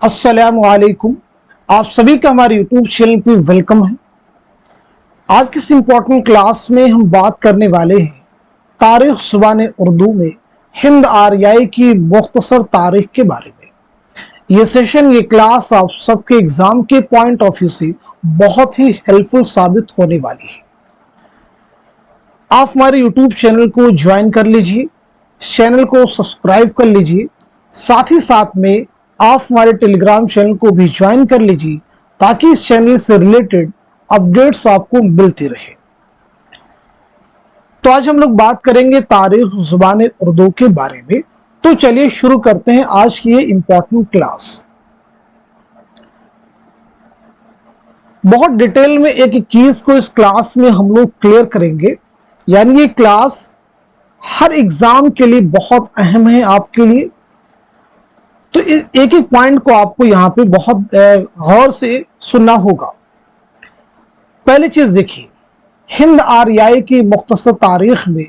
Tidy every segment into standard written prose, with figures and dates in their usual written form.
अस्सलाम वालेकुम। आप सभी का हमारे यूट्यूब चैनल पे वेलकम है। आज की इस इम्पोर्टेंट क्लास में हम बात करने वाले हैं तारीख ज़ुबान उर्दू में हिंद आर्याई की मुख्तसर तारीख के बारे में। ये सेशन, ये क्लास आप सबके एग्जाम के पॉइंट ऑफ व्यू से बहुत ही हेल्पफुल साबित होने वाली है। आप हमारे यूट्यूब चैनल को ज्वाइन कर लीजिए, चैनल को सब्सक्राइब कर लीजिए, साथ ही साथ में आप हमारे टेलीग्राम चैनल को भी ज्वाइन कर लीजिए ताकि इस चैनल से रिलेटेड अपडेट्स आपको मिलती रहे। तो आज हम लोग बात करेंगे तारीख ज़ुबान उर्दू के बारे में। तो चलिए शुरू करते हैं आज की ये इंपॉर्टेंट क्लास। बहुत डिटेल में एक एक चीज को इस क्लास में हम लोग क्लियर करेंगे, यानी ये क्लास हर एग्जाम के लिए बहुत अहम है आपके लिए। तो एक एक पॉइंट को आपको यहाँ पे बहुत गौर से सुनना होगा। पहली चीज देखिए, हिंद आर्याई की मुख्तसर तारीख में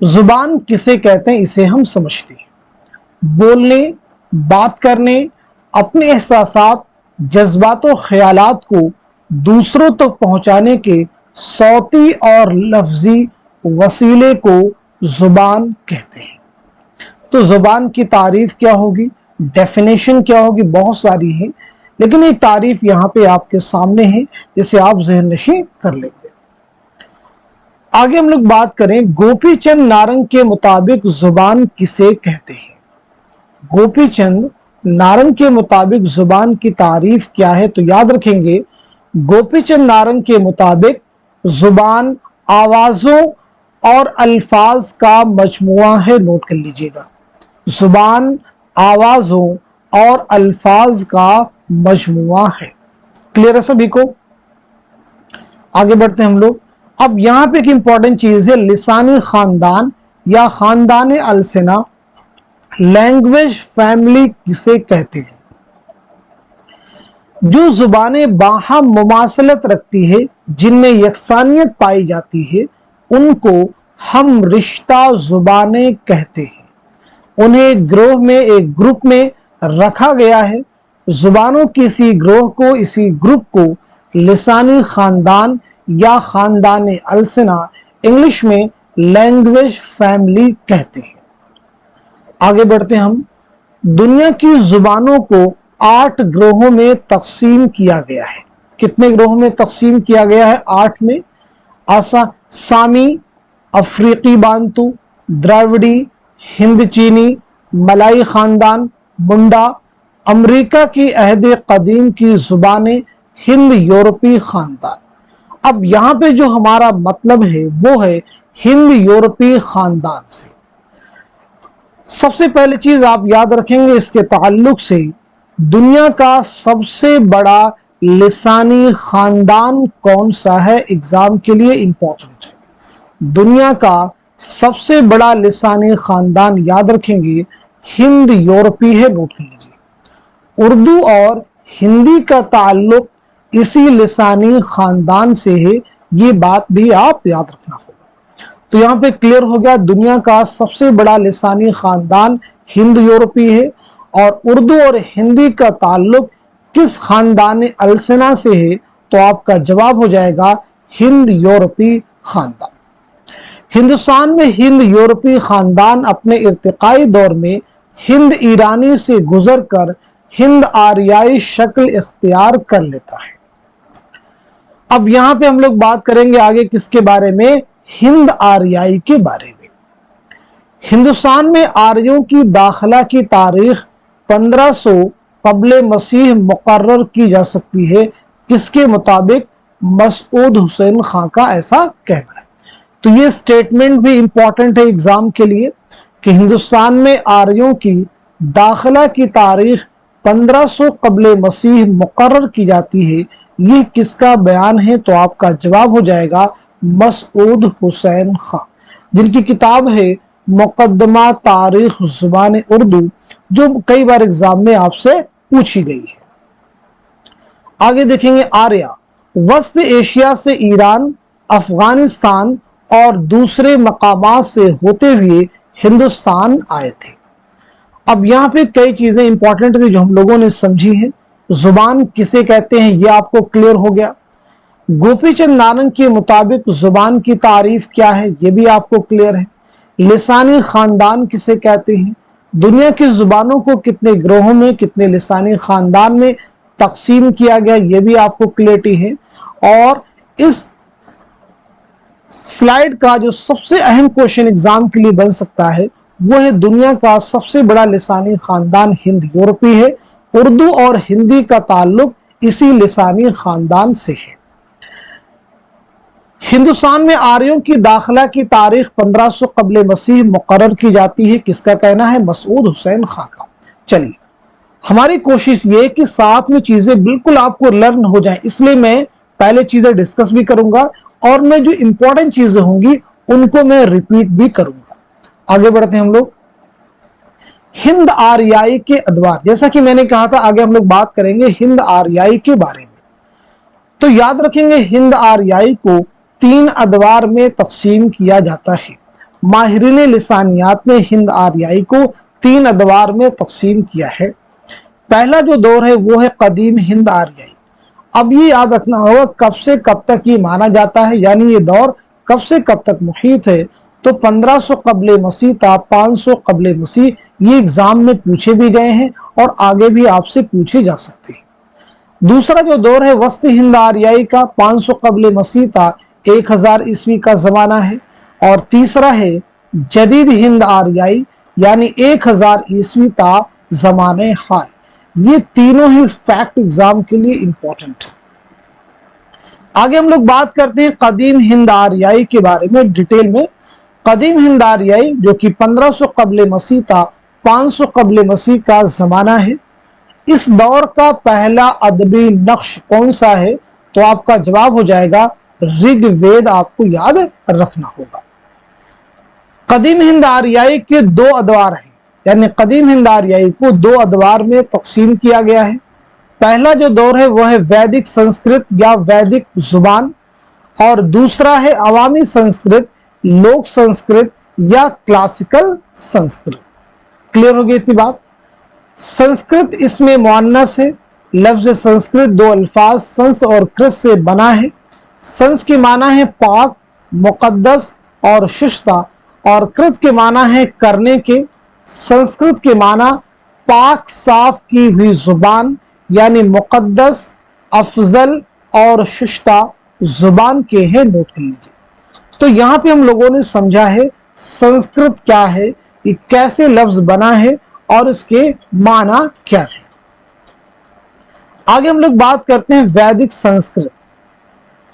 जुबान किसे कहते हैं इसे हम समझते हैं। बोलने, बात करने, अपने एहसासात, जज्बात और ख्यालात को दूसरों तक पहुंचाने के सौती और लफ्जी वसीले को जुबान कहते हैं। तो जुबान की तारीफ क्या होगी, डेफिनेशन क्या होगी, बहुत सारी है, लेकिन एक तारीफ यहाँ पे आपके सामने है जिसे आप ज़हन नशी कर लेंगे। आगे हम लोग बात करें गोपी चंद नारंग के मुताबिक जुबान किसे कहते हैं। गोपी चंद नारंग के मुताबिक जुबान की तारीफ क्या है, तो याद रखेंगे गोपी चंद नारंग के मुताबिक जुबान आवाजों और अल्फाज का मजमुआ है। नोट कर लीजिएगा, जुबान आवाजों और अल्फाज का मजमुआ है। क्लियर है सभी को? आगे बढ़ते हैं हम लोग। अब यहां पे एक इंपॉर्टेंट चीज है, लिसानी खानदान या खानदान अलसिना, लैंग्वेज फैमिली किसे कहते हैं। जो जुबानें बाहम मुमासलत रखती है, जिनमें यकसानियत पाई जाती है, उनको हम रिश्ता जुबानें कहते हैं। उन्हें ग्रोह में, एक ग्रुप में रखा गया है। जुबानों की इसी ग्रोह को, इसी ग्रुप को लिसानी खानदान या खानदान अलसिना, इंग्लिश में लैंग्वेज फैमिली कहते हैं। आगे बढ़ते हम। दुनिया की जुबानों को 8 ग्रोहों में तकसीम किया गया है। कितने ग्रोहों में तकसीम किया गया है? 8 में। सामी, अफ्रीकी बांतु, द्राविड़ी, हिंद चीनी, मलाई खानदान, मुंडा, अमेरिका की अहद कदीम की जुबानें, हिंद यूरोपी खानदान। अब यहाँ पे जो हमारा मतलब है वो है हिंद यूरोपी खानदान से। सबसे पहली चीज आप याद रखेंगे इसके ताल्लुक से, दुनिया का सबसे बड़ा लिसानी खानदान कौन सा है, एग्जाम के लिए इंपॉर्टेंट है। दुनिया का सबसे बड़ा लिसानी खानदान याद रखेंगे हिंद यूरोपी है। नोट कर लीजिए, उर्दू और हिंदी का ताल्लुक इसी लिसानी खानदान से है, ये बात भी आप याद रखना होगा। तो यहाँ पे क्लियर हो गया, दुनिया का सबसे बड़ा लिसानी खानदान हिंद यूरोपी है और उर्दू और हिंदी का ताल्लुक किस खानदान अलसिना से है, तो आपका जवाब हो जाएगा हिंद यूरोपी खानदान। हिंदुस्तान में हिंद यूरोपी खानदान अपने इर्तिकाई दौर में हिंद ईरानी से गुजरकर हिंद आर्याई शक्ल इख्तियार कर लेता है। अब यहां पे हम लोग बात करेंगे आगे किसके बारे में, हिंद आर्याई के बारे में। हिंदुस्तान में आर्यों की दाखिला की तारीख 1500 कब्ले मसीह मुकर्रर की जा सकती है। किसके मुताबिक? मसूद हुसैन खां का ऐसा कहना है। तो ये स्टेटमेंट भी इंपॉर्टेंट है एग्जाम के लिए कि हिंदुस्तान में आर्यों की दाखिला की तारीख 1500 कब्ले मसीह मुकर्रर की जाती है। ये किसका बयान है, तो आपका जवाब हो जाएगा मसूद हुसैन खां, जिनकी किताब है मुकद्दमा तारीख जुबान उर्दू, जो कई बार एग्जाम में आपसे पूछी गई है। आगे देखेंगे आर्या वस्त एशिया से ईरान, अफगानिस्तान और दूसरे मकामात से होते हुए हिंदुस्तान आए थे। अब यहाँ पे कई चीजें इंपॉर्टेंट थी जो हम लोगों ने समझी हैं। जुबान किसे कहते हैं ये आपको क्लियर हो गया। गोपीचंद नारंग के मुताबिक जुबान की तारीफ क्या है ये भी आपको क्लियर है। लिसानी खानदान किसे कहते हैं, दुनिया की जुबानों को कितने ग्रोहों में, कितने लिसानी खानदान में तकसीम किया गया ये भी आपको क्लियरिटी है। और इस स्लाइड का जो सबसे अहम क्वेश्चन एग्जाम के लिए बन सकता है वो है दुनिया का सबसे बड़ा लिसानी खानदान हिंद यूरोपी है। उर्दू और हिंदी का ताल्लुक इसी लिसानी खानदान से है। हिंदुस्तान में आर्यों की दाखिला की तारीख 1500 कब्ल मसीह मुकर्रर की जाती है। किसका कहना है, मसूद हुसैन खां का। चलिए हमारी कोशिश ये कि साथ में चीजें बिल्कुल आपको लर्न हो जाएं, इसलिए मैं पहले चीजें डिस्कस भी करूंगा और मैं जो इंपॉर्टेंट चीजें होंगी उनको मैं रिपीट भी करूंगा। आगे बढ़ते हैं हम लोग। हिंद आर्याई के अदवार, जैसा कि मैंने कहा था आगे हम लोग बात करेंगे हिंद आर्याई के बारे में। तो याद रखेंगे हिंद आर्याई को 3 अदवार में तकसीम किया जाता है। माहिरीन लिसानियात ने हिंद आर्याई को 3 अदवार में तकसीम किया है। पहला जो दौर है वो है कदीम हिंद आर्याई। अब ये याद रखना होगा कब से कब तक ये माना जाता है, यानी ये दौर कब से कब तक मुहीत है। तो 1500 कब्ल मसीह था 500 कब्ल मसीह, ये एग्जाम में पूछे भी गए हैं और आगे भी आपसे पूछे जा सकते हैं। दूसरा जो दौर है वस्त हिंद आर्याई का 500 कब्ल मसीह था 1000 ईस्वी का जमाना है। और तीसरा है जदीद हिंद आर्याई यानी 1000 ईस्वी का जमाने हाल। ये तीनों ही फैक्ट एग्जाम के लिए इंपॉर्टेंट है। आगे हम लोग बात करते हैं कदीम हिंद आर्याई के बारे में डिटेल में। कदीम हिंद आर्याई जो कि 1500 कब्ल मसीह था 500 कब्ल मसीह का जमाना है। इस दौर का पहला अदबी नक्श कौन सा है, तो आपका जवाब हो जाएगा ऋग्वेद। आपको याद रखना होगा। कदीम हिंद आर्याई के 2 अदवार हैं, यानी कदीम हिंद आर्याई को 2 अदवार में तकसीम किया गया है। पहला जो दौर है वह है वैदिक संस्कृत या वैदिक जुबान, और दूसरा है अवामी संस्कृत, लोक संस्कृत या क्लासिकल संस्कृत। क्लियर हो गई इतनी बात। संस्कृत इसमें मुअन्नस है। लफ्ज संस्कृत 2 अल्फाज संस और कृत से बना है। संस की माना है पाक, मुकद्दस और शिष्टा, और कृत के माना है करने के। संस्कृत के माना पाक साफ की हुई जुबान यानी मुकद्दस, अफजल और शिष्टा जुबान के हैं। नोट कर लीजिए। तो यहां पे हम लोगों ने समझा है संस्कृत क्या है, ये कैसे लफ्ज बना है और इसके माना क्या है। आगे हम लोग बात करते हैं वैदिक संस्कृत।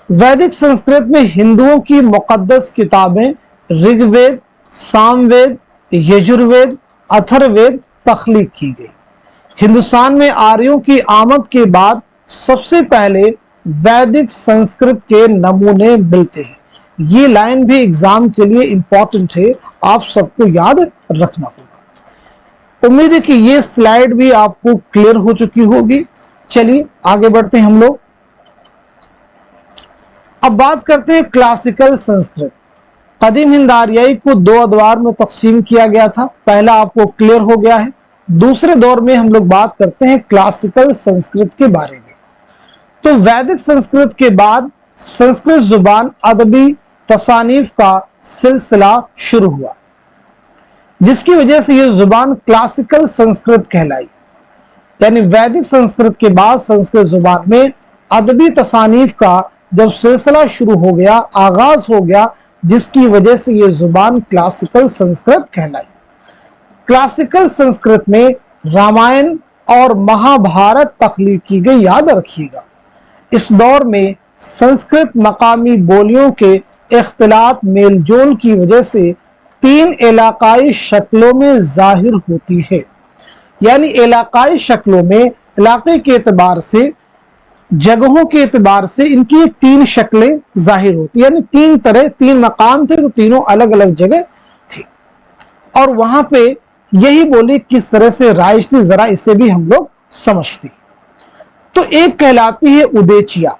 वैदिक संस्कृत में हिंदुओं की मुकद्दस किताबें ऋग्वेद, सामवेद, यजुर्वेद, अथर्ववेद तख्लीक की गई। हिंदुस्तान में आर्यों की आमद के बाद सबसे पहले वैदिक संस्कृत के नमूने मिलते हैं। ये लाइन भी एग्जाम के लिए इंपॉर्टेंट है, आप सबको याद रखना होगा। उम्मीद है कि ये स्लाइड भी आपको क्लियर हो चुकी होगी। चलिए आगे बढ़ते हैं हम लोग। अब बात करते हैं क्लासिकल संस्कृत। कदीम हिंद आर्याई को 2 अदवार में तकसीम किया गया था। पहला आपको क्लियर हो गया है। दूसरे दौर में हम लोग बात करते हैं क्लासिकल संस्कृत के बारे में। तो वैदिक संस्कृत के बाद संस्कृत जुबान अदबी तसानीफ का सिलसिला शुरू हुआ, जिसकी वजह से यह जुबान क्लासिकल संस्कृत कहलाई। यानी वैदिक संस्कृत के बाद संस्कृत जुबान में अदबी तसानीफ का जब सिलसिला शुरू हो गया, आगाज हो गया, जिसकी वजह से यह जुबान क्लासिकल संस्कृत कहलाई। क्लासिकल संस्कृत में रामायण और महाभारत तख्लीक की गई। याद रखिएगा इस दौर में संस्कृत मकामी बोलियों के इख्तिलात मेलजोल की वजह से 3 इलाकाई शक्लों में जाहिर होती है। यानी इलाकाई शक्लों में इलाके के एतबार से, जगहों के एतबार से इनकी 3 शक्लें जाहिर होती, यानी 3 तरह 3 मकाम थे तो तीनों अलग अलग जगह थी और वहां पे यही बोली किस तरह से राइज थी, जरा इसे भी हम लोग समझते। तो एक कहलाती है उदेचिया,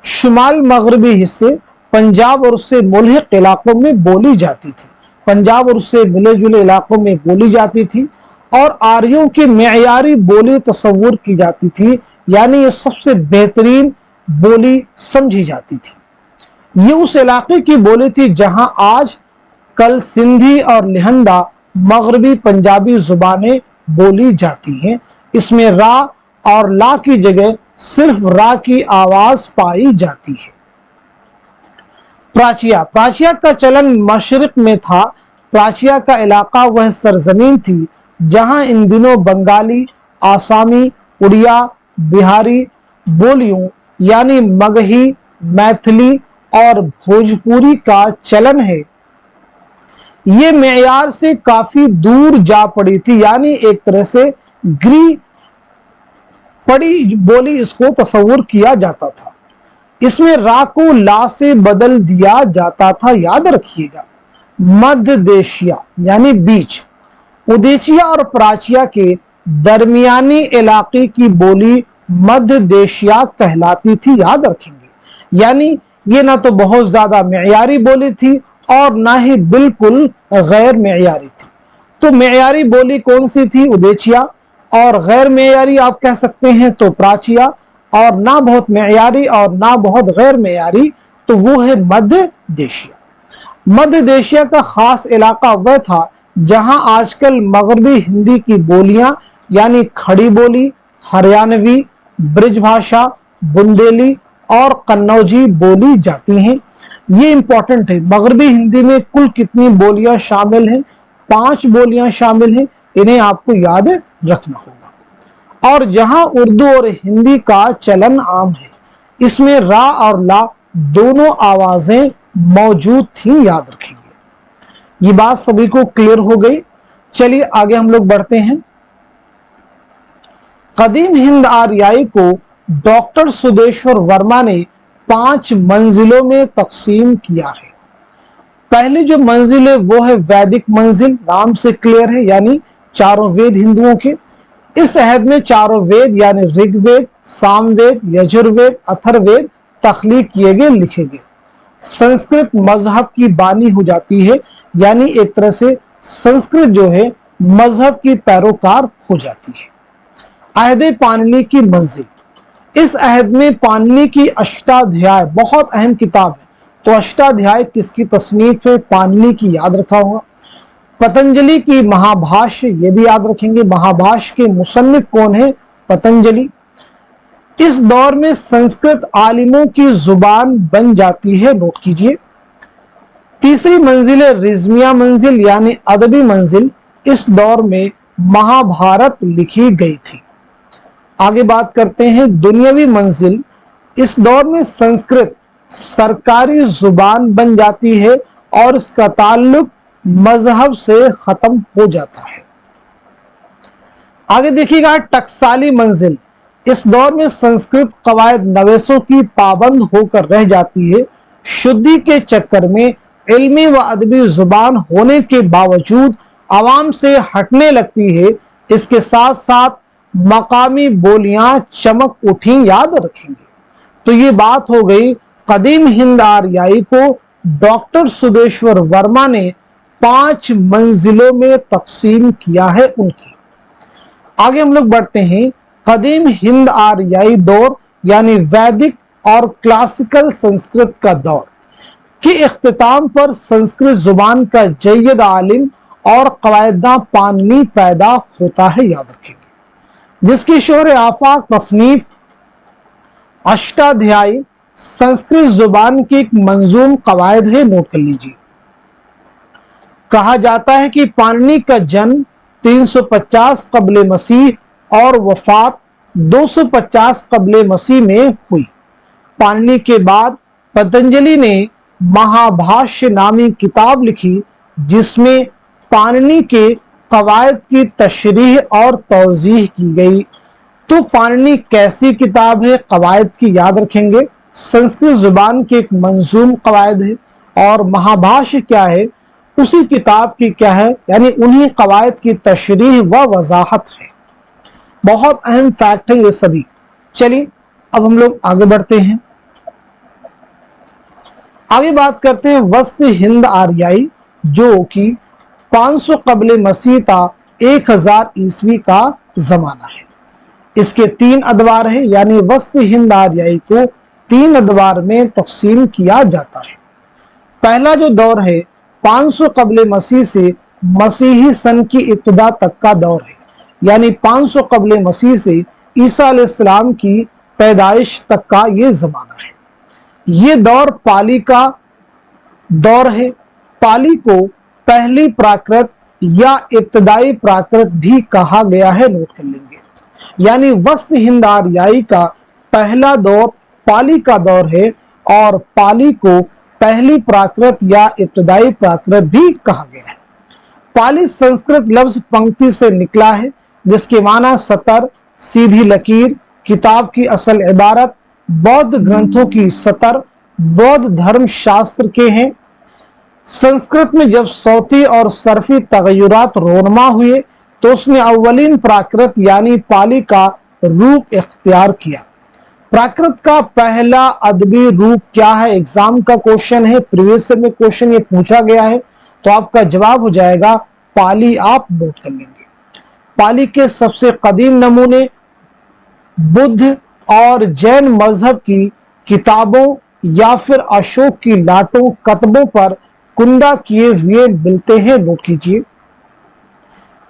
शुमाल मगरबी हिस्से पंजाब और उससे मुल्हिक इलाकों में बोली जाती थी। पंजाब और उससे मिले जुले इलाकों में बोली जाती थी। اور आर्यों की मेयारी बोली तस्वुर की जाती थी, यानी ये सबसे बेहतरीन बोली समझी जाती थी। ये उस इलाके की बोली थी जहां आज कल सिंधी और लिहंदा मगरबी पंजाबी जुबानें बोली जाती हैं। इसमें रा और ला की जगह सिर्फ रा की आवाज पाई जाती है। प्राचिया, प्राचिया का चलन मशरिक में था। प्राचिया का इलाका वह सरजमीन थी जहां इन दिनों बंगाली, आसामी, उड़िया, बिहारी बोलियों यानी मगही, मैथिली और भोजपुरी का चलन है। ये मेयार से काफी दूर जा पड़ी थी, यानी एक तरह से गिरी पड़ी बोली इसको तस्वुर किया जाता था। इसमें रा को ला से बदल दिया जाता था, याद रखिएगा। मध्य देशिया यानी बीच, उदेचिया और प्राचिया के दरमियानी इलाके की बोली मध्य देशिया कहलाती थी, याद रखेंगे। यानी ये ना तो बहुत ज्यादा मेयारी बोली थी और ना ही बिल्कुल गैर मेयारी थी। तो मेयारी बोली कौन सी थी? उदेचिया। और गैर मेयारी आप कह सकते हैं तो प्राचिया। और ना बहुत मेयारी और ना बहुत गैर मेयारी तो वो है मध्य देशिया। मध्य देशिया का खास इलाका वह था जहां आजकल मगरबी हिंदी की बोलियां यानी खड़ी बोली, हरियाणवी, ब्रिज भाषा, बुंदेली और कन्नौजी बोली जाती हैं। ये इंपॉर्टेंट है। मगरबी हिंदी में कुल कितनी बोलियां शामिल हैं? 5 बोलियां शामिल हैं। इन्हें आपको याद रखना होगा। और जहां उर्दू और हिंदी का चलन आम है, इसमें रा और ला दोनों आवाजें मौजूद थी, याद रखेंगे। ये बात सभी को क्लियर हो गई। चलिए आगे हम लोग बढ़ते हैं। कदीम हिंद आर्याई को डॉक्टर सुदेश्वर वर्मा ने 5 मंजिलों में तकसीम किया है। पहली जो मंजिल है वो है वैदिक मंजिल, नाम से क्लियर है, यानी चारों वेद हिंदुओं के। इस अहद में चारों वेद यानी ऋग्वेद, सामवेद, यजुर्वेद, अथर्ववेद तख्लीक किए गए, लिखे गए। संस्कृत मजहब की बानी हो जाती है, यानी एक तरह से संस्कृत जो है मजहब की पैरोकार हो जाती है। अहद पाणिनि की मंजिल, इस अहद में पाणिनि की अष्टाध्याय बहुत अहम किताब है। तो अष्टाध्याय किसकी तसनीफ है? पाणिनि की, याद रखा होगा। पतंजलि की महाभाष्य, ये भी याद रखेंगे। महाभाष्य के मुसन्निफ कौन है? पतंजलि। इस दौर में संस्कृत आलिमों की जुबान बन जाती है, नोट कीजिए। तीसरी मंजिल है रिजमिया मंजिल यानी अदबी मंजिल। इस दौर में महाभारत लिखी गई थी। आगे बात करते हैं दुनियावी मंजिल। इस दौर में संस्कृत सरकारी जुबान बन जाती है और इसका ताल्लुक मजहब से खत्म हो जाता है। आगे देखिएगा टकसाली मंजिल। इस दौर में संस्कृत कवायद नवेसों की पाबंद होकर रह जाती है। शुद्धि के चक्कर में इल्मी व अदबी जुबान होने के बावजूद आवाम से हटने लगती है। इसके साथ साथ मकामी बोलियां चमक उठी, याद रखेंगे। तो ये बात हो गई कदीम हिंद आर्याई को डॉक्टर सुदेश्वर वर्मा ने 5 मंजिलों में तकसीम किया है उनकी। आगे हम लोग बढ़ते हैं। कदीम हिंद आर्याई दौर यानी वैदिक और क्लासिकल संस्कृत का दौर के इख्तिताम पर संस्कृत जुबान का जय्यद आलिम और कवायदा पाणिनि पैदा होता है, याद रखेंगे, जिसकी शोहर आफाक तसनीफ अष्टाध्यायी संस्कृत जुबान की एक मंजूम कवायद है, नोट कर लीजिए। कहा जाता है कि पाणिनि का जन्म 350 कबले मसीह और वफात 250 कबले मसीह में हुई। पाणिनि के बाद पतंजलि ने महाभाष्य नामी किताब लिखी, जिसमें पाणिनि के कवायद की तशरीह और तौजीह की गई। तो पाणिनि कैसी किताब है? कवायद की, याद रखेंगे। संस्कृत जुबान की एक मंजूम कवायद है। और महाभाष्य क्या है? उसी किताब की क्या है? यानी उन्हीं कवायद की तशरीह व वजाहत है। बहुत अहम फैक्ट है ये सभी। चलिए अब हम लोग आगे बढ़ते हैं। आगे बात करते हैं वस्त हिंद आर्याई, जो कि 500 कबले मसीह था 1000 ईस्वी का जमाना है। इसके 3 अदवार है, यानी वस्त हिंद आर्याई को 3 अदवार में तकसीम किया जाता है। पहला जो दौर है 500 कबल मसीह से मसीही सन की इब्तिदा तक का दौर है, यानी 500 कबल मसीह से ईसा अलैहिस्सलाम की पैदाइश तक का ये जमाना है। ये दौर पाली का दौर है। पाली को पहली प्राकृत या इब्तदाई प्राकृत भी कहा गया है, नोट कर लेंगे। यानी वस्त हिंद आर्याई का पहला दौर पाली का दौर है और पाली को पहली प्राकृत या इब्तदाई प्राकृत भी कहा गया है। पाली संस्कृत लफ्ज पंक्ति से निकला है, जिसके माना सतर, सीधी लकीर, किताब की असल इबारत, बौद्ध ग्रंथों की सतर, बौद्ध धर्म शास्त्र के हैं। संस्कृत में जब सौती और सरफी तगय्युरात रोनमा हुए तो उसने अव्वलीन प्राकृत यानी पाली का रूप इख्तियार किया। प्राकृत का पहला अदबी रूप क्या है? एग्जाम का क्वेश्चन है, प्रीवियस में क्वेश्चन ये पूछा गया है, तो आपका जवाब हो जाएगा पाली। आप नोट कर लेंगे। पाली के सबसे कदीम नमूने बुद्ध और जैन मजहब की किताबों या फिर अशोक की लाटों कतबों पर कुंदा किए हुए मिलते हैं, नोट कीजिए।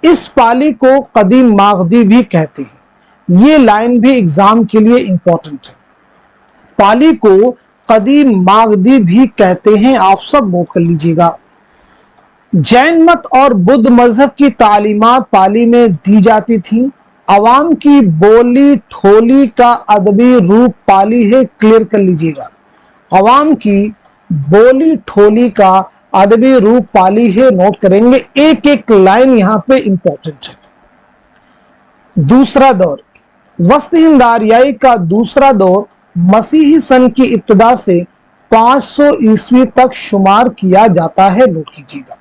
इस पाली को कदीम मागधी भी कहते हैं। ये लाइन भी एग्जाम के लिए इंपॉर्टेंट है। पाली को कदीम मागधी भी कहते हैं, आप सब नोट कर लीजिएगा। जैन मत और बुद्ध मजहब की तालीमात पाली में दी जाती थी। अवाम की बोली ठोली का अदबी रूप पाली है, क्लियर कर लीजिएगा। अवाम की बोली ठोली का अदबी रूप पाली है, नोट करेंगे। एक एक लाइन यहां पे इंपॉर्टेंट है। दूसरा दौर वस्त हिंद आर्याई का दूसरा दौर मसीही सन की इब्तिदा से 500 ईस्वी तक शुमार किया जाता है, नोट कीजिएगा।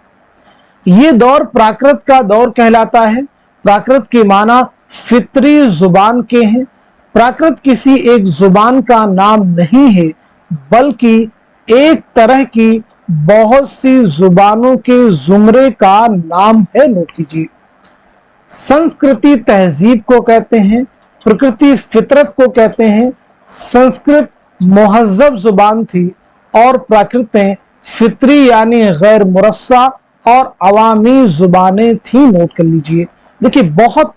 ये दौर प्राकृत का दौर कहलाता है। प्राकृत के माना फितरी जुबान के हैं। प्राकृत किसी एक जुबान का नाम नहीं है, बल्कि एक तरह की बहुत सी जुबानों के जुमरे का नाम है, नोट कीजिए। संस्कृति तहजीब को कहते हैं, प्रकृति फितरत को कहते हैं। संस्कृत मुहज्जब जुबान थी और प्राकृतें फितरी यानी गैर मुरस्सा और अवामी जुबानें थी, नोट कर लीजिए। देखिए बहुत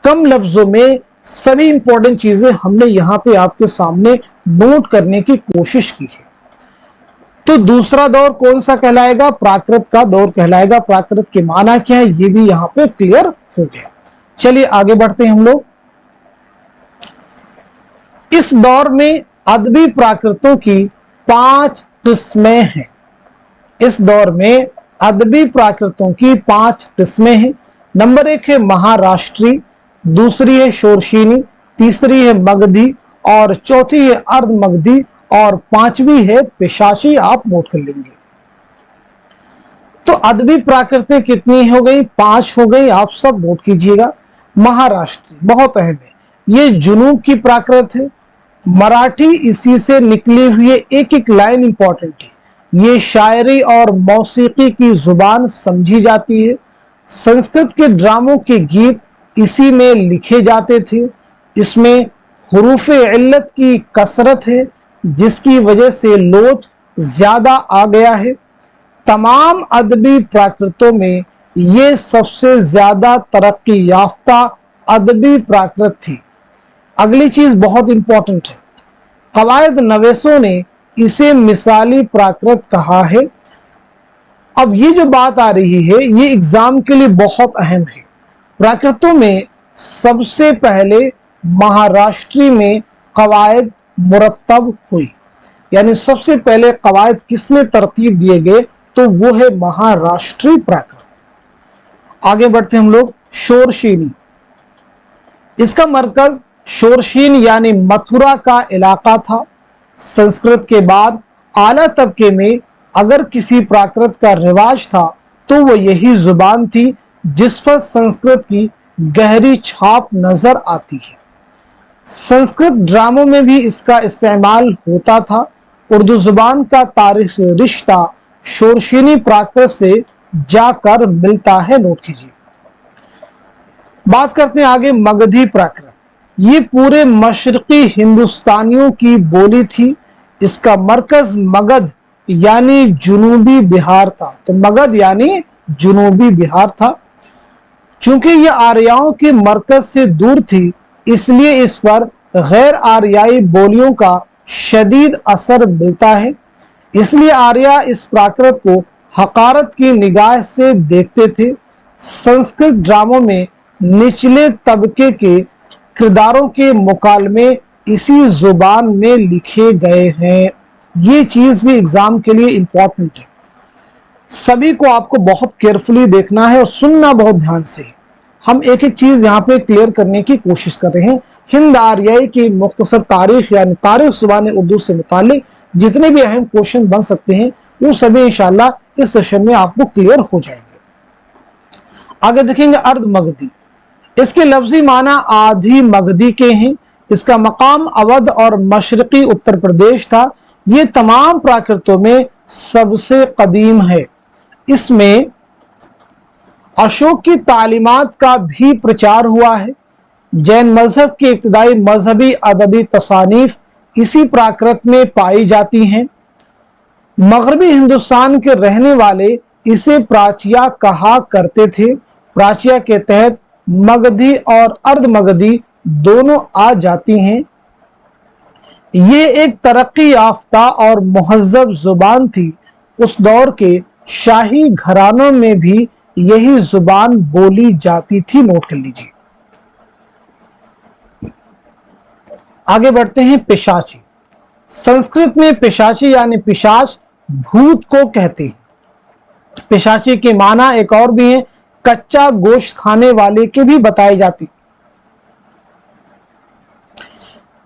कम लफ्जों में सभी इंपॉर्टेंट चीजें हमने यहां पे आपके सामने नोट करने की कोशिश की है। तो दूसरा दौर कौन सा कहलाएगा? प्राकृत का दौर कहलाएगा। प्राकृत के माना क्या है ये भी यहां पे क्लियर हो गया। चलिए आगे बढ़ते हैं हम लोग। इस दौर में अदबी प्राकृतों की 5 किस्में हैं। इस दौर में अदबी प्राकृतों की 5 किस्में हैं। नंबर 1 है महाराष्ट्री, दूसरी है शोरशीनी, तीसरी है मगधी और चौथी है अर्ध मगधी और 5वीं है पेशाची। आप नोट कर लेंगे। तो अदबी प्राकृतें कितनी हो गई? 5 हो गई। आप सब नोट कीजिएगा। महाराष्ट्री बहुत अहम है, ये जुनूब की प्राकृत है। मराठी इसी से निकली हुई है, एक एक लाइन इंपॉर्टेंट है। ये शायरी और मौसीकी की जुबान समझी जाती है। संस्कृत के ड्रामों के गीत इसी में लिखे जाते थे। इसमें हुरूफ इल्लत की कसरत है, जिसकी वजह से लोच ज्यादा आ गया है। तमाम अदबी प्राकृतों में ये सबसे ज्यादा तरक्की याफ्ता अदबी प्राकृत थी। अगली चीज बहुत इंपॉर्टेंट है, कवायद नवेसों ने इसे मिसाली प्राकृत कहा है। अब ये जो बात आ रही है ये एग्जाम के लिए बहुत अहम है। प्राकृतों में सबसे पहले महाराष्ट्री में कवायद मुरत्तब हुई, यानी सबसे पहले कवायद किसमें तरतीब दिए गए? तो वो है महाराष्ट्री प्राकृत। आगे बढ़ते हम लोग। शोरशीनी, इसका मरकज शोरशीन यानी मथुरा का इलाका था। संस्कृत के बाद आला तबके में अगर किसी प्राकृत का रिवाज था तो वो यही जुबान थी जिस पर संस्कृत की गहरी छाप नजर आती है। संस्कृत ड्रामों में भी इसका इस्तेमाल होता था। उर्दू जुबान का तारीखी रिश्ता शोरशीनी प्राकृत से जाकर मिलता है, नोट कीजिए। बात करते हैं आगे मगधी प्राकृत। ये पूरे मशरकी हिंदुस्तानियों की बोली थी। इसका मरकज मगध यानी जुनूबी बिहार था। तो मगध यानी जुनूबी बिहार था। चूंकि ये आर्याओं के मरकज से दूर थी, इसलिए इस पर गैर आर्याई बोलियों का शदीद असर मिलता है। इसलिए आर्या इस प्राकृत को हकारत की निगाह से देखते थे। संस्कृत ड्रामों में निचले तबके के किरदारों के मुकालमे इसी जुबान में लिखे गए हैं। ये चीज भी एग्जाम के लिए इंपॉर्टेंट है। सभी को आपको बहुत केयरफुली देखना है और सुनना बहुत ध्यान से। हम एक एक चीज यहाँ पे क्लियर करने की कोशिश कर रहे हैं। हिंद आर्याई की मुख्तसर तारीख यानी तारीख जुबान उर्दू से मुतालिक जितने भी अहम क्वेश्चन बन सकते हैं वो सभी इंशाल्लाह इस सेशन में आपको क्लियर हो जाएंगे। आगे देखेंगे अर्ध मगधी। इसके लफ्जी माना आधी मगधी के हैं। इसका मकाम अवध और मशरकी उत्तर प्रदेश था। ये तमाम प्राकृतों में सबसे कदीम है। इसमें अशोक की तालीमात का भी प्रचार हुआ है। जैन मजहब की इब्तदाई मजहबी अदबी तसानीफ इसी प्राकृत में पाई जाती हैं। मगरबी हिंदुस्तान के रहने वाले इसे प्राचिया कहा करते थे। प्राचिया के तहत मगधी और अर्ध मगधी दोनों आ जाती हैं। ये एक तरक्की याफ्ता और मुहज्जब जुबान थी। उस दौर के शाही घरानों में भी यही जुबान बोली जाती थी। नोट कर लीजिए। आगे बढ़ते हैं पिशाची। संस्कृत में पिशाची यानी पिशाच भूत को कहते हैं। पिशाची के माना एक और भी है, कच्चा गोश्त खाने वाले के भी बताए जाती।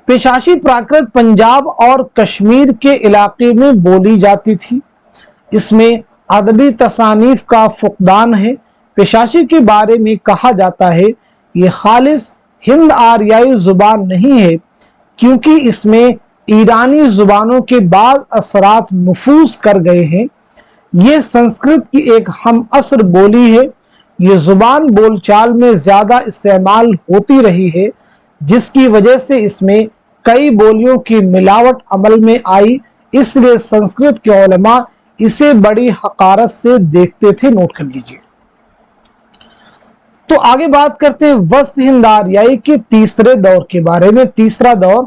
पिशाची प्राकृत पंजाब और कश्मीर के इलाके में बोली जाती थी। इसमें अदबी तसानीफ का फुकदान है। पिशाची के बारे में कहा जाता है ये खालिस हिंद आर्याई जुबान नहीं है, क्योंकि इसमें ईरानी जुबानों के बाद असरात नफूज कर गए हैं। ये संस्कृत की एक हम असर बोली है। ये जुबान बोलचाल में ज्यादा इस्तेमाल होती रही है, जिसकी वजह से इसमें कई बोलियों की मिलावट अमल में आई। इसलिए संस्कृत के उलमा इसे बड़ी हकारत से देखते थे। नोट कर लीजिए। तो आगे बात करते हैं वस्त हिंद आर्याई के तीसरे दौर के बारे में। तीसरा दौर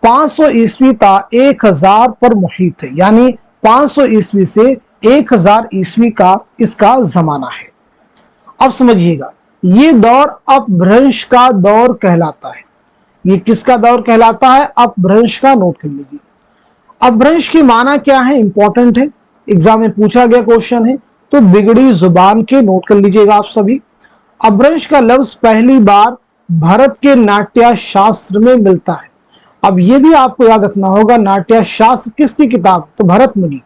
500 ईस्वी ता 1000 पर मुहित है, यानी 500 ईस्वी से 1000 ईस्वी का इसका जमाना है। अब समझिएगा, ये दौर अपभ्रंश का दौर कहलाता है। ये किसका दौर कहलाता है? अपभ्रंश का। नोट कर लीजिए। अपभ्रंश की माना क्या है? इंपॉर्टेंट है, एग्जाम में पूछा गया क्वेश्चन है, तो बिगड़ी जुबान के। नोट कर लीजिएगा आप सभी। अपभ्रंश का लफ्ज पहली बार भरत के नाट्य शास्त्र में मिलता है। अब ये भी आपको याद रखना होगा, नाट्य शास्त्र किसकी किताब? तो भरत मुनि।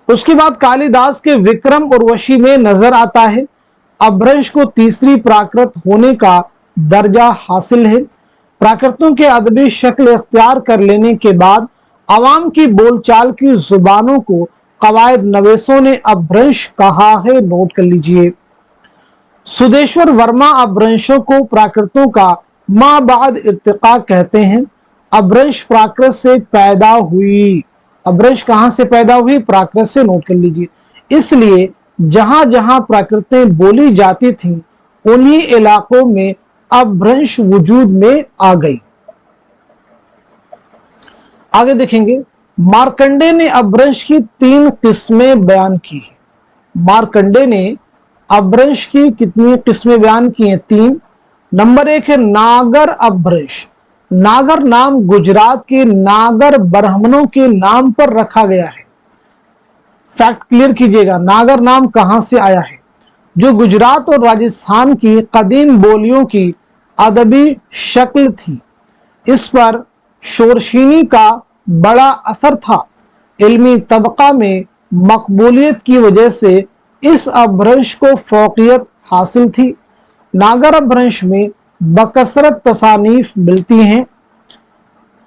उसके बाद कालिदास के विक्रम उर्वशी में नजर आता है। अपभ्रंश को तीसरी प्राकृत होने का दर्जा हासिल है। प्राकृतों के अदबी शक्ल इख्तियार कर लेने के बाद अवाम की बोलचाल की जुबानों को कवायद नवेसों ने अपभ्रंश कहा है। नोट कर लीजिए। सुदेश्वर वर्मा अपभ्रंशों को प्राकृतों का माबाद इर्तिका कहते हैं। अपभ्रंश प्राकृत से पैदा हुई। अपभ्रंश कहां से पैदा हुई? प्राकृत से। नोट कर लीजिए। इसलिए जहां जहां प्राकृतें बोली जाती थीं, उन्हीं इलाकों में अपभ्रंश वजूद में आ गई। आगे देखेंगे, मार्कंडे ने अपभ्रंश की 3 किस्में बयान की है। मार्कंडे ने अपभ्रंश की कितनी किस्में बयान की हैं? 3। नंबर 1 है नागर अपभ्रंश। नागर नाम गुजरात के नागर ब्राह्मणों के नाम पर रखा गया है। फैक्ट क्लियर कीजिएगा, नागर नाम कहां से आया है? जो गुजरात और राजस्थान की कदीम बोलियों की अदबी शक्ल थी, इस पर शोरशीनी का बड़ा असर था। इल्मी तबका में मकबूलियत की वजह से इस अपभ्रंश को फौकियत हासिल थी। नागर अपभ्रंश में बकसरत तसानीफ मिलती हैं।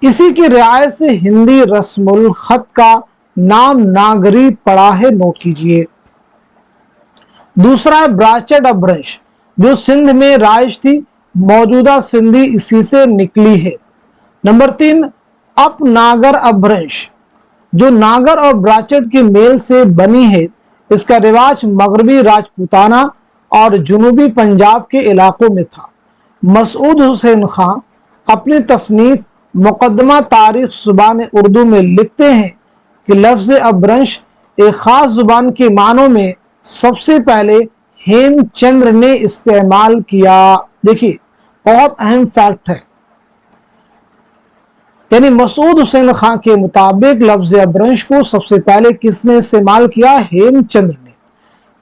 इसी की रियायत से हिंदी रस्मुल खत का नाम नागरी पड़ा है। नोट कीजिए। दूसरा है ब्राचड अपभ्रंश। जो सिंध में राइज थी, मौजूदा सिंधी इसी से निकली है। नंबर 3, अप नागर अपभ्रंश, जो नागर और ब्राचट के मेल से बनी है। इसका रिवाज मगरबी राजपूताना और जुनूबी पंजाब के इलाकों में था। मसूद हुसैन खां अपनी तसनीफ मुकदमा तारीख ज़ुबान उर्दू में लिखते हैं कि लफ्ज़ अपभ्रंश एक खास जुबान के मानों में सबसे पहले हेमचंद्र ने इस्तेमाल किया। देखिए, बहुत अहम फैक्ट है, यानी मसूद हुसैन खां के मुताबिक लफ्ज़ अपभ्रंश को सबसे पहले किसने इस्तेमाल किया? हेमचंद्र ने।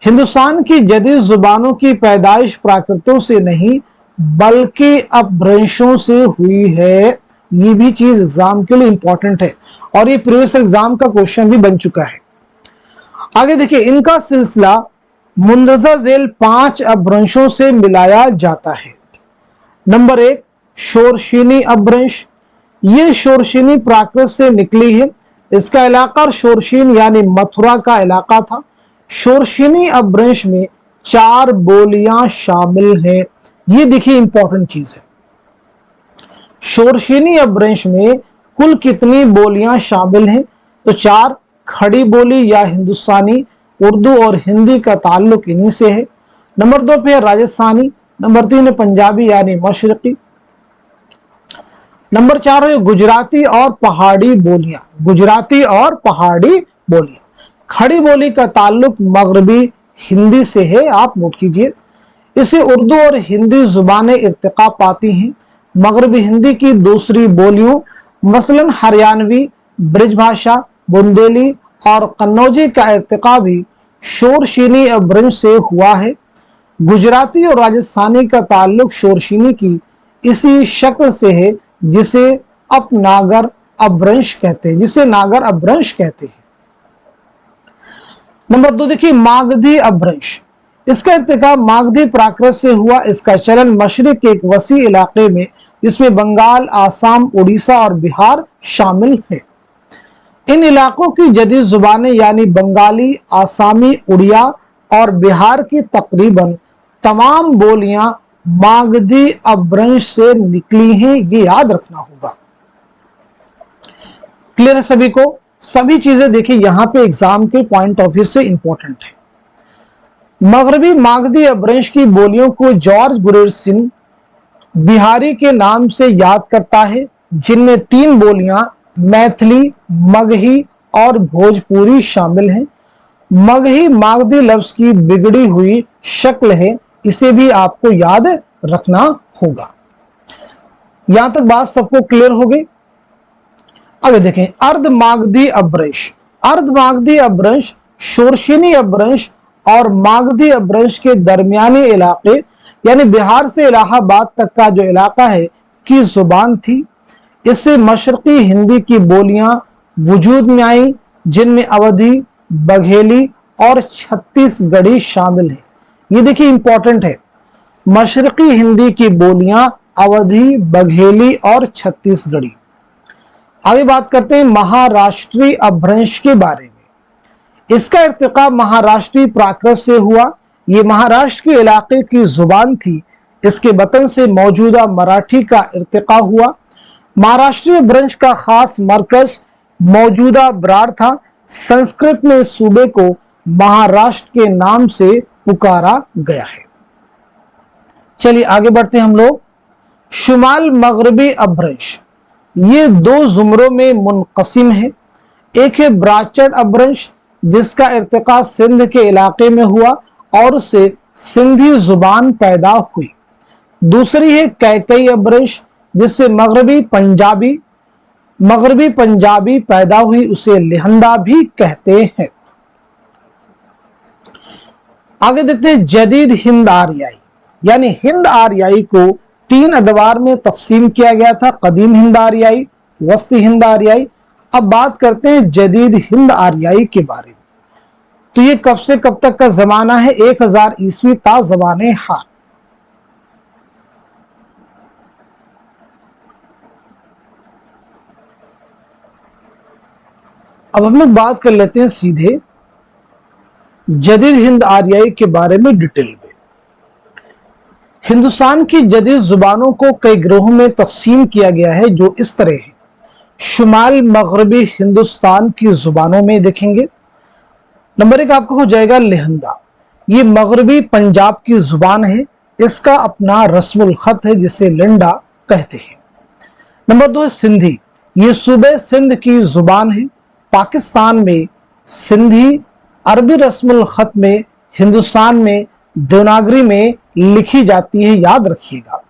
हिंदुस्तान की जदीद जुबानों की पैदाइश प्राकृतों से नहीं बल्कि अपभ्रंशों से हुई है। ये भी चीज एग्जाम के लिए इंपॉर्टेंट है और ये प्रीवियस एग्जाम का क्वेश्चन भी बन चुका है। आगे देखिए, इनका सिलसिला मुंदरजा झेल 5 अपभ्रंशों से मिलाया जाता है। नंबर 1, शोरशीनी अपभ्रंश। ये शोरशीनी प्राकृत से निकली है। इसका इलाका शोरशीन यानी मथुरा का इलाका था। शोरशीनी अपभ्रंश में 4 बोलियां शामिल हैं। ये देखिए इंपॉर्टेंट चीज है, शोरशीनी अपभ्रंश में कुल कितनी बोलियां शामिल हैं? तो 4। खड़ी बोली या हिंदुस्तानी, उर्दू और हिंदी का ताल्लुक इन्हीं से है। नंबर 2 पे है राजस्थानी। नंबर 3 है पंजाबी यानी मशरकी। नंबर 4 है गुजराती और पहाड़ी बोलियां। गुजराती और पहाड़ी बोलियां। खड़ी बोली का ताल्लुक मगरबी हिंदी से है, आप नोट कीजिए। इसे उर्दू और हिंदी जुबानें इर्तिका पाती हैं। मगरबी हिंदी की दूसरी बोलियों मसलन हरियाणवी, ब्रिजभाषा, बुंदेली और कन्नौजी का इर्तिका भी शोरशीनी अपभ्रंश से हुआ है। गुजराती और राजस्थानी का ताल्लुक शोरशीनी की इसी शक्ल से है जिसे अपनागर अपभ्रंश कहते हैं, जिसे नागर अपभ्रंश कहते हैं। नंबर 2 देखिए, मागधी अपभ्रंश। इसका इर्तिकाब मागधी प्राकृत से हुआ। इसका चलन मशरिक के एक वसी इलाके में जिसमें बंगाल, आसाम, उड़ीसा और बिहार शामिल है। इन इलाकों की जदीद जुबानें यानी बंगाली, आसामी, उड़िया और बिहार की तकरीबन तमाम बोलियां मागधी अपभ्रंश से निकली हैं, ये याद रखना होगा। क्लियर है सभी को? सभी चीजें देखिए यहां पे एग्जाम के पॉइंट ऑफ व्यू से इंपॉर्टेंट है। मगरबी मागधी अपभ्रंश की बोलियों को जॉर्ज गुरेरसिन बिहारी के नाम से याद करता है, जिनमें 3 बोलियां मैथिली, मगही और भोजपुरी शामिल हैं। मगही मागधी लफ्ज की बिगड़ी हुई शक्ल है, इसे भी आपको याद रखना होगा। यहां तक बात सबको क्लियर हो गई? आगे देखें, अर्ध मागधी अपभ्रंश। अर्ध मागधी अपभ्रंश शोरशीनी अपभ्रंश और मागधी अपभ्रंश के दरमियानी इलाके यानी बिहार से इलाहाबाद तक का जो इलाका है की जुबान थी। इससे मशरकी हिंदी की बोलियां वजूद में आई, जिनमें अवधी, बघेली और छत्तीसगढ़ी शामिल है। ये देखिए इंपॉर्टेंट है, मशरकी हिंदी की बोलियां अवधी, बघेली और छत्तीसगढ़ी। आगे बात करते हैं महाराष्ट्री अपभ्रंश के बारे में। इसका इर्तिका महाराष्ट्री प्राकृत से हुआ। ये महाराष्ट्र के इलाके की जुबान थी। इसके वतन से मौजूदा मराठी का इर्तिका हुआ। महाराष्ट्री अपभ्रंश का खास मरकज मौजूदा बराड़ था। संस्कृत में इस सूबे को महाराष्ट्र के नाम से पुकारा गया है। चलिए आगे बढ़ते हैं हम लोग। शुमाल मगरबी अपभ्रंश, ये 2 जुमरों में मुनकसिम है। एक है ब्राचट अपभ्रंश, जिसका इर्तिका सिंध के इलाके में हुआ और उससे सिंधी जुबान पैदा हुई। दूसरी है कैकई अपभ्रंश, जिससे मगरबी पंजाबी पैदा हुई, उसे लिहंदा भी कहते हैं। आगे देखते हैं जदीद हिंद आर्याई, यानी हिंद आर्याई को 3 अदवार में तकसीम किया गया था। कदीम हिंद आर्याई, वस्ती हिंद आर्याई। अब बात करते हैं जदीद हिंद आर्याई के बारे में। तो ये कब से कब तक का जमाना है? 1000 ईस्वी ता ज़माने हाल। अब हम लोग बात कर लेते हैं सीधे जदीद हिंद आर्याई के बारे में डिटेल में। हिंदुस्तान की जदीद जुबानों को कई ग्रोहों में तकसीम किया गया है जो इस तरह है। शुमाल मगरबी हिंदुस्तान की जुबानों में देखेंगे, नंबर 1 आपका हो जाएगा लहंदा। ये मगरबी पंजाब की जुबान है, इसका अपना रस्मुल खत है जिसे लिंडा कहते हैं। नंबर 2 है सिंधी। ये सूबे सिंध की जुबान है। पाकिस्तान में सिंधी अरबी रस्मुल खत में हिंदुस्तान में देवनागरी में लिखी जाती है, याद रखिएगा।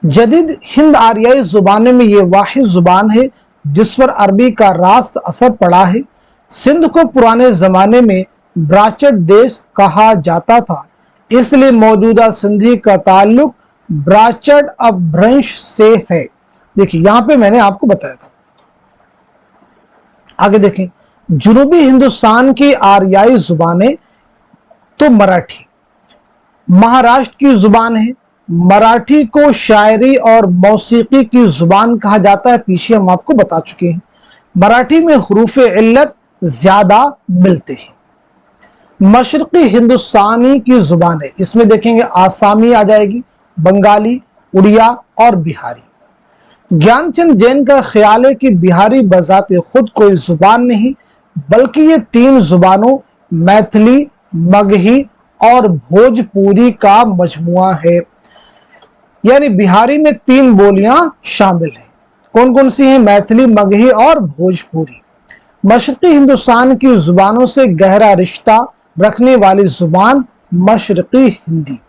जदीद हिंद आरियाई जुबानों में ये वाहिद जुबान है जिस पर अरबी का रास्त असर पड़ा है। सिंध को पुराने जमाने में ब्राचट देश कहा जाता था, इसलिए मौजूदा सिंधी का ताल्लुक ब्राचट अपभ्रंश से है। देखिए यहां पे मैंने आपको बताया था। आगे देखें, जुनूबी हिंदुस्तान की आरियाई जुबानें तो मराठी महाराष्ट्र की जुबान है। मराठी को शायरी और मौसीकी की जुबान कहा जाता है, पीछे हम आपको बता चुके हैं। मराठी में हुरूफ इल्लत ज्यादा मिलते हैं। मशरकी हिंदुस्तानी की जुबान है, इसमें देखेंगे आसामी आ जाएगी, बंगाली, उड़िया और बिहारी। ज्ञानचंद जैन का ख्याल है कि बिहारी बजाते खुद कोई जुबान नहीं, बल्कि ये 3 जुबानों मैथिली, मगही और भोजपुरी का मजमुआ है। यानी बिहारी में 3 बोलियां शामिल हैं। कौन कौन सी हैं? मैथिली, मगही और भोजपुरी। मशरकी हिंदुस्तान की जुबानों से गहरा रिश्ता रखने वाली जुबान मशरकी हिंदी।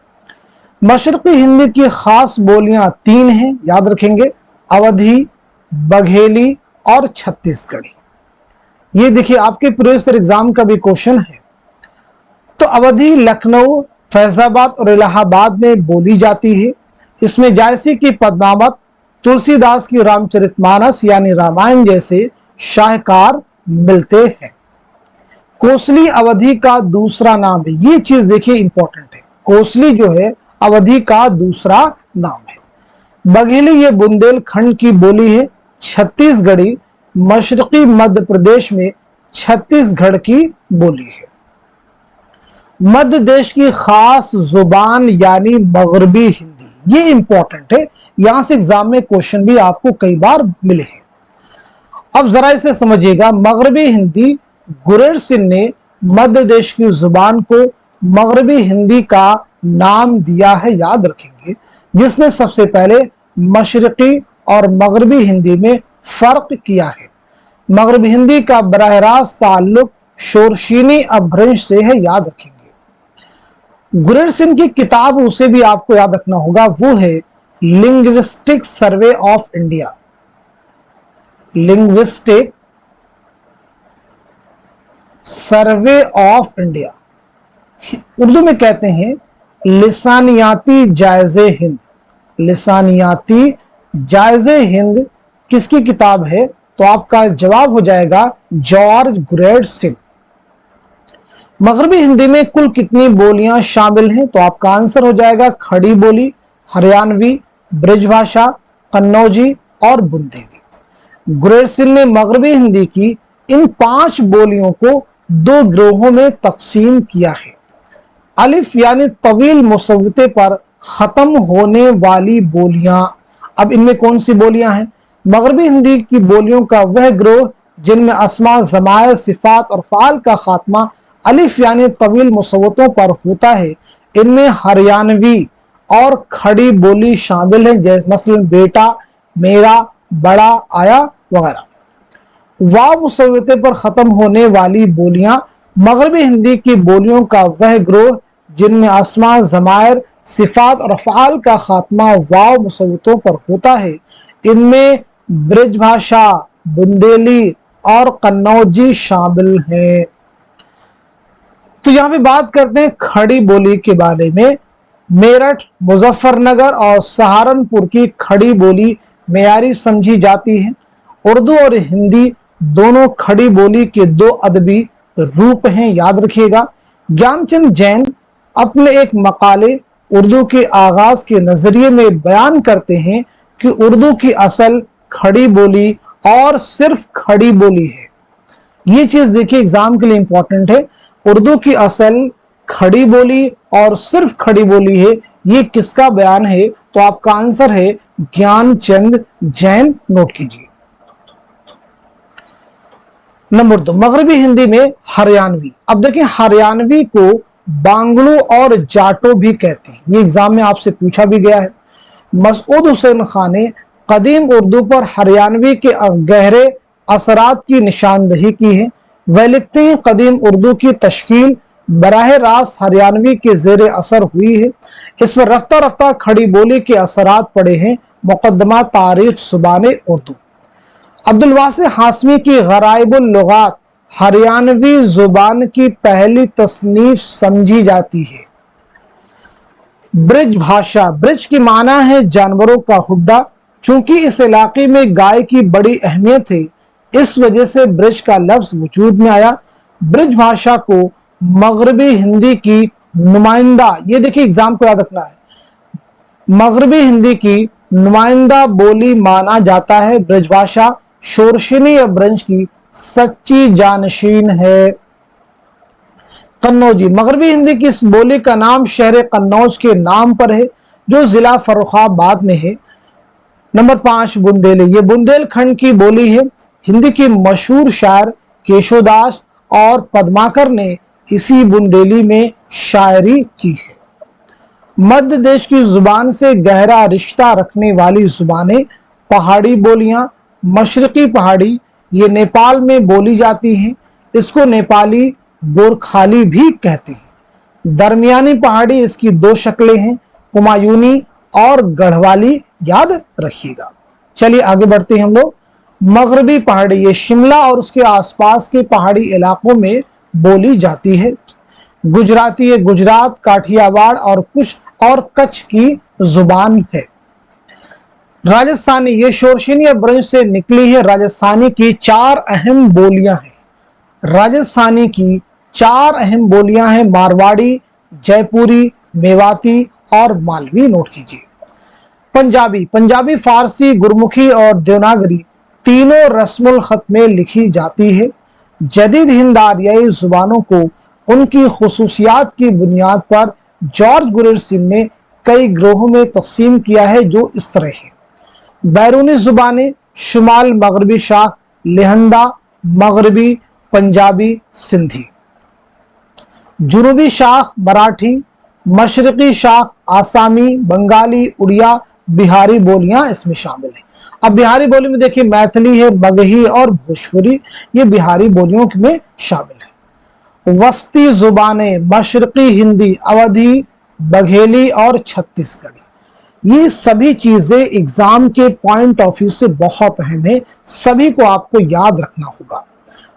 मशरकी हिंदी की खास बोलियां 3 हैं, याद रखेंगे, अवधी, बघेली और छत्तीसगढ़ी। ये देखिए आपके प्रीवियस एग्जाम का भी क्वेश्चन है। तो अवधी लखनऊ, फैजाबाद और इलाहाबाद में बोली जाती है। इसमें जायसी की पद्मावत, तुलसीदास की रामचरितमानस यानी रामायण जैसे शाहकार मिलते हैं। कोसली अवधी का दूसरा नाम है। ये चीज देखिए इंपॉर्टेंट है, कोसली जो है अवधी का दूसरा नाम है। बघेली ये बुंदेलखंड की बोली है। छत्तीसगढ़ी मशरकी मध्य प्रदेश में छत्तीसगढ़ की बोली है। मध्य देश की खास जुबान यानी मगरबी हिंदी, ये इंपॉर्टेंट है, यहां से एग्जाम में क्वेश्चन भी आपको कई बार मिले हैं। अब जरा इसे समझिएगा, मगरबी हिंदी गुरेर सिंह ने मध्य देश की जुबान को मगरबी हिंदी का नाम दिया है, याद रखेंगे, जिसने सबसे पहले मशरकी और मगरबी हिंदी में फर्क किया है। मगरबी हिंदी का बराह रास्त ताल्लुक शोरशीनी अपभ्रंश से है, याद रखेंगे। गुरेर सिंह की किताब उसे भी आपको याद रखना होगा, वो है linguistic survey of India. Linguistic survey of India, Urdu में कहते हैं लिसानियाती जायजे हिंद। लिसानियाती जायजे हिंद किसकी किताब है? तो आपका जवाब हो जाएगा जॉर्ज गुरेर सिंह। मगरबी हिंदी में कुल कितनी बोलियां शामिल हैं? तो आपका आंसर हो जाएगा खड़ी बोली, हरियाणवी, ब्रिजभाषा, कन्नौजी और बुंदेली। गुरेर सिंह ने मगरबी हिंदी की इन 5 बोलियों को 2 गिरोहों में तकसीम किया है। अलिफ यानी तवील मुसव्वते पर खत्म होने वाली बोलियां। अब इनमें कौन सी बोलियां हैं? मगरबी हिंदी की बोलियों का वह गिरोह जिनमें अस्मा, ज़मायर, सिफात और फ़ाल का खात्मा अलिफ यानी तवील मुसव्वतों पर होता है। इनमें हरियाणवी और खड़ी बोली शामिल है, जैसे मसलन बेटा, मेरा, बड़ा, आया वगैरह। वाव मुसव्वते पर खत्म होने वाली बोलियां मगरबी हिंदी की बोलियों का वह गिरोह जिनमें अस्मा, ज़मायर, सिफात और फ़ाल का खात्मा वाव मुसव्वतों पर होता है। इनमें ब्रिजभाषा, बुंदेली और कन्नौजी शामिल हैं। तो यहां पे बात करते हैं खड़ी बोली के बारे में। मेरठ, मुजफ्फरनगर और सहारनपुर की खड़ी बोली मेयारी समझी जाती है। उर्दू और हिंदी दोनों खड़ी बोली के 2 अदबी रूप हैं, याद रखिएगा। ज्ञानचंद जैन अपने एक मकाले उर्दू के आगाज के नजरिए में बयान करते हैं कि उर्दू की असल खड़ी बोली और सिर्फ खड़ी बोली है। ये चीज देखिए एग्जाम के लिए इंपॉर्टेंट है। उर्दू की असल खड़ी बोली और सिर्फ खड़ी बोली है, ये किसका बयान है? तो आपका आंसर है ज्ञानचंद जैन। नोट कीजिए। नंबर 2, मगरबी हिंदी में हरियाणवी। अब देखिए, हरियाणवी को बांग्लू और जाटो भी कहते हैं। ये एग्जाम में आपसे पूछा भी गया है। मसूद हुसैन खान ने कदीम उर्दू पर हरियाणवी के गहरे असरात की निशानदही की है। वह लिखते हैं, कदीम उर्दू की तश्कील बराह रास्त हरियाणवी के जेर असर हुई है। इसमें रफ्ता रफ्ता खड़ी बोली के असरात पड़े हैं। मुकदमा तारीख ज़ुबान उर्दू। अब्दुल वासी हाशमी की गराइबुल लुगात हरियाणवी जुबान की पहली तसनीफ समझी जाती है। ब्रिज भाषा, ब्रिज की माना है जानवरों का हुड्डा। चूंकि इस इलाके में गाय की बड़ी अहमियत है, इस वजह से ब्रिज का लफ्ज वजूद में आया। ब्रिज भाषा को मगरबी हिंदी की नुमाइंदा, ये देखिए एग्जाम को याद रखना है, मगरबी हिंदी की नुमाइंदा बोली माना जाता है। ब्रिज भाषा शोरशिनी या ब्रंज की सच्ची जानशीन है। कन्नौजी, मगरबी हिंदी की इस बोली का नाम शहर कन्नौज के नाम पर है, जो जिला फर्रुखाबाद में है। नंबर 5, बुंदेली। ये बुंदेलखंड की बोली है। हिंदी की मशहूर शायर केशोदास और पद्माकर ने इसी बुंदेली में शायरी की है। मध्य देश की जुबान से गहरा रिश्ता रखने वाली जुबानें पहाड़ी बोलियां। मशरकी पहाड़ी ये नेपाल में बोली जाती हैं। इसको नेपाली गोरखाली भी कहते हैं। दरमियानी पहाड़ी, इसकी 2 शक्लें हैं, कुमायूनी और गढ़वाली, याद रखिएगा। चलिए आगे बढ़ते हैं हम लोग। मगरबी पहाड़ी ये शिमला और उसके आसपास के पहाड़ी इलाकों में बोली जाती है। गुजराती ये गुजरात, काठियावाड़ और कुछ और कच्छ की जुबान है। राजस्थानी ये शोरशिनी ब्रज से निकली है। राजस्थानी की 4 अहम बोलियां हैं। राजस्थानी की 4 अहम बोलियां हैं, मारवाड़ी, जयपुरी, मेवाती और मालवी। नोट कीजिए। पंजाबी, पंजाबी फारसी, गुरमुखी और देवनागरी तीनों रस्मुल खत में लिखी जाती है। जदीद हिंद आरियाई जुबानों को उनकी खुसूसियात की बुनियाद पर जॉर्ज गुरेर सिंह ने कई ग्रोहों में तकसीम किया है, जो इस तरह है। बैरूनी जुबानें, शुमाल मगरबी शाख, लेहंदा, मगरबी, पंजाबी, सिंधी। जुनूबी शाख मराठी, मशरकी शाख आसामी, बंगाली, उड़िया, बिहारी बोलियां इसमें शामिल हैं। अब बिहारी बोली में देखिए मैथिली है, मगही और भोजपुरी, ये बिहारी बोलियों में शामिल है। वस्ती जुबानें, मशरकी हिंदी, अवधी, बघेली और छत्तीसगढ़ी। ये सभी चीजें एग्जाम के पॉइंट ऑफ व्यू से बहुत अहम है, सभी को आपको याद रखना होगा।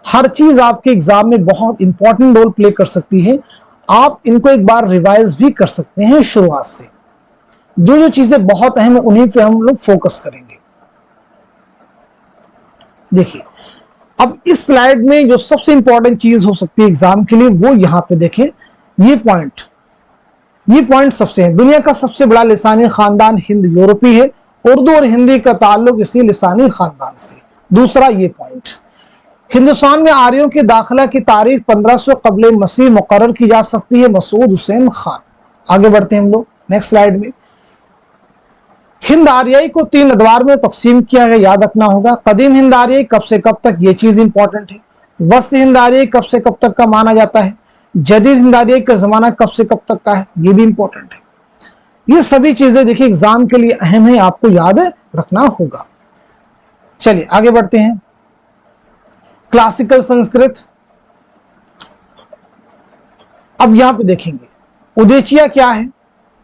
हर चीज आपके एग्जाम में बहुत इंपॉर्टेंट रोल प्ले कर सकती है। आप इनको एक बार रिवाइज भी कर सकते हैं शुरुआत से। जो चीजें बहुत अहम है उन्हीं पे हम लोग फोकस करेंगे। देखिए, अब इस स्लाइड में जो सबसे इंपॉर्टेंट चीज हो सकती है एग्जाम के लिए, वो यहां पे देखें। ये पॉइंट सबसे है। दुनिया का सबसे बड़ा लिसानी खानदान हिंद यूरोपी है। उर्दू और हिंदी का ताल्लुक इसी लिसानी खानदान से। दूसरा ये पॉइंट, हिंदुस्तान में आर्यों के दाखिला की तारीख 1500 कबल मसीह मुकर्रर की जा सकती है। मसूद हुसैन खान। आगे बढ़ते हैं हम लोग नेक्स्ट स्लाइड में। हिंद आर्याई को 3 अदवार में तकसीम किया गया, याद रखना होगा। कदीम हिंद आर्याई कब से कब तक, ये चीज इंपॉर्टेंट है। वस्त हिंद आर्याई कब से कब तक का माना जाता है। जदीद हिंद आर्याई का जमाना कब से कब तक का है, ये भी इंपॉर्टेंट है। ये सभी चीजें देखिए एग्जाम के लिए अहम है, आपको याद रखना होगा। चलिए आगे बढ़ते हैं। क्लासिकल संस्कृत, अब यहां पे देखेंगे उदेचिया क्या है,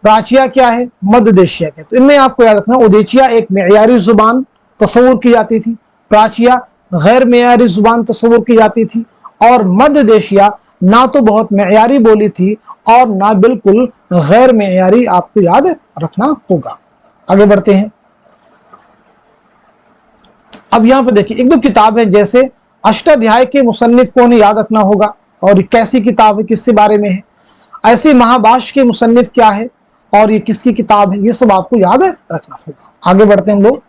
प्राचिया क्या है, मध्यदेशिया क्या है। तो इनमें आपको याद रखना, उदेचिया एक मेयारी जुबान तस्वुर की जाती थी, प्राचिया गैर मेयारी जुबान तस्वुर की जाती थी, और मध्यदेशिया ना तो बहुत मेयारी बोली थी और ना बिल्कुल गैर मेयारी, आपको याद रखना होगा। आगे बढ़ते हैं। अब यहां पे देखिए 1-2 किताब है, जैसे अष्टाध्याय के मुसन्निफ को उन्हें याद रखना होगा, और ये कैसी किताब है, किसके बारे में है। ऐसे महाभाष्य के मुसन्निफ क्या है और ये किसकी किताब है, ये सब आपको याद रखना होगा। आगे बढ़ते हैं हम लोग।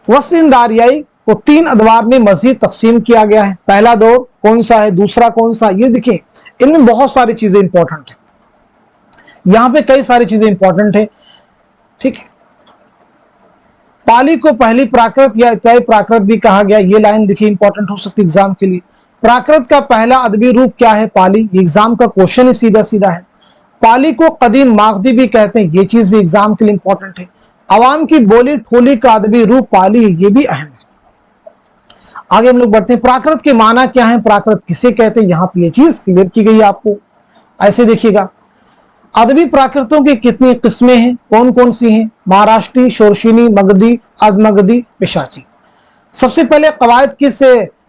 वस्त हिंद आर्याई को 3 अदवार में मजीद तकसीम किया गया है। पहला दौर कौन सा है, दूसरा कौन सा, ये देखिए इनमें बहुत सारी चीजें इंपॉर्टेंट है, यहां पे कई सारी चीजें इंपॉर्टेंट है, ठीक है। पाली को पहली प्राकृत या इकाई प्राकृत भी कहा गया, ये लाइन देखिए इंपॉर्टेंट हो सकती है एग्जाम के लिए। प्राकृत का पहला अदबी रूप क्या है? पाली। ये एग्जाम का क्वेश्चन ही सीधा सीधा है। पाली को कदीम मागधी भी कहते हैं, ये चीज भी एग्जाम के लिए इंपॉर्टेंट है। अवाम की बोली ठोली का अदबी रूप पाली है, ये भी अहम है। आगे हम लोग बढ़ते हैं, प्राकृत के माना क्या है, प्राकृत किसे कहते हैं, यहां पर ये चीज क्लियर की गई है आपको। ऐसे देखिएगा, अदबी प्राकृतों की कितनी किस्में हैं, कौन कौन सी हैं? महाराष्ट्री, शोरशिनी, मगधी, अधमगधी, पिशाची। सबसे पहले कवायद किस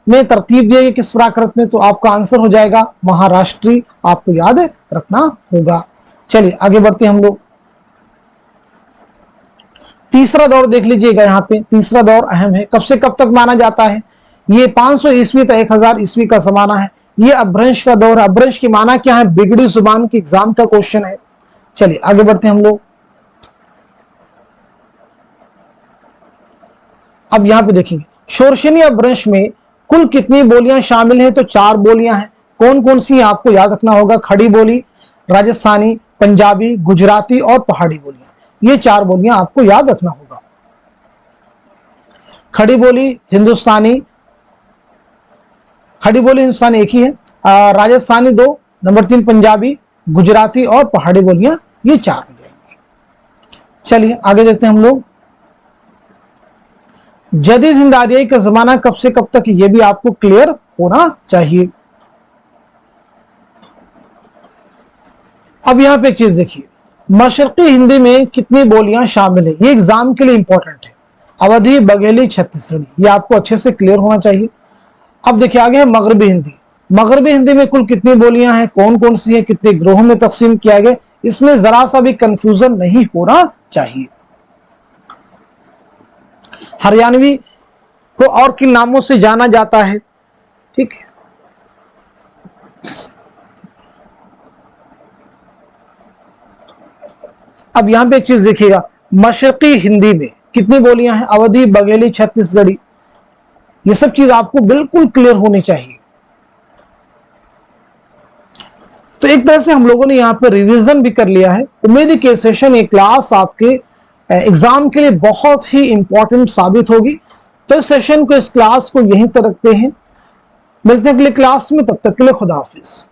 में तरतीब दी गई, किस प्राकृत में? तो आपका आंसर हो जाएगा महाराष्ट्री, आपको याद रखना होगा। चलिए आगे बढ़ते हैं हम लोग। तीसरा दौर देख लीजिएगा, यहाँ पे तीसरा दौर अहम है। कब से कब तक माना जाता है? ये 500 ईस्वी तक 1000 ईस्वी का जमाना है। ये अपभ्रंश का दौर है। अपभ्रंश की माना क्या है? बिगड़ी जुबान की एग्जाम का क्वेश्चन है। चलिए आगे बढ़ते हैं हम लोग। अब यहां पे देखेंगे, शोरशिनी अपभ्रंश में कुल कितनी बोलियां शामिल हैं? तो 4 बोलियां हैं। कौन कौन सी आपको याद रखना होगा? खड़ी बोली, राजस्थानी, पंजाबी, गुजराती और पहाड़ी बोलियां। ये 4 बोलियां आपको याद रखना होगा। खड़ी बोली हिंदुस्तानी, खड़ी बोली हिंदुस्तानी एक ही है, राजस्थानी 2, नंबर 3 पंजाबी, गुजराती और पहाड़ी बोलियां, ये 4 हो जाएंगी। चलिए आगे देखते हैं हम लोग। जदीद हिंद आर्याई का जमाना कब से कब तक, ये भी आपको क्लियर होना चाहिए। अब यहां पे एक चीज देखिए, मशरकी हिंदी में कितनी बोलियां शामिल है, ये एग्जाम के लिए इंपॉर्टेंट है। अवधी, बघेली, छत्तीसगढ़ी, ये आपको अच्छे से क्लियर होना चाहिए। अब देखिए आगे है मगरबी हिंदी। मगरबी हिंदी में कुल कितनी बोलियां हैं, कौन कौन सी हैं, कितने ग्रोहों में तकसीम किया गया, इसमें जरा सा भी कंफ्यूजन नहीं होना चाहिए। हरियाणवी को और किन नामों से जाना जाता है, ठीक है। अब यहां पे एक चीज देखिएगा, मशरकी हिंदी में कितनी बोलियां हैं? अवधी, बघेली, छत्तीसगढ़ी, ये सब चीज आपको बिल्कुल क्लियर होनी चाहिए। तो एक तरह से हम लोगों ने यहाँ पे रिवीजन भी कर लिया है। उम्मीद है कि सेशन, ये क्लास आपके एग्जाम के लिए बहुत ही इंपॉर्टेंट साबित होगी। तो इस सेशन को, इस क्लास को यहीं तक रखते हैं, मिलते हैं अगले क्लास में, तब तक के लिए खुदा हाफिज।